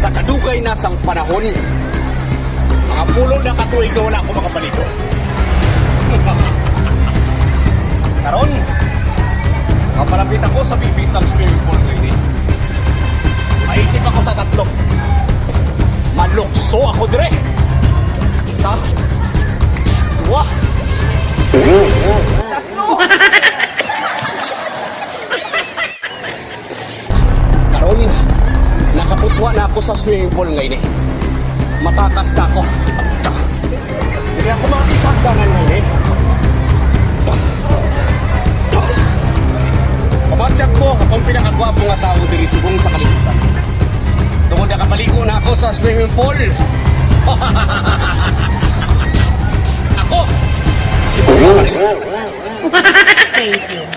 Sa kadugay na sang panahon, mga pulong na katuig na wala ako makapalito. Karon, kapalapit ako sa bibisang swimming pool ngayon. Maisip ako sa tatlo. Malukso ako dire. Isa, dua, tatlo. Karon, nakaputwa na ako sa swimming pool ngayon. Matakas na ako. Hindi ako makisagdangan ngayon. Pamatsyag ko akong pinakagwapo nga tao diri subong sa kalibutan. Tungod nakapaligo na ako sa swimming pool. Ako! Si Thank you.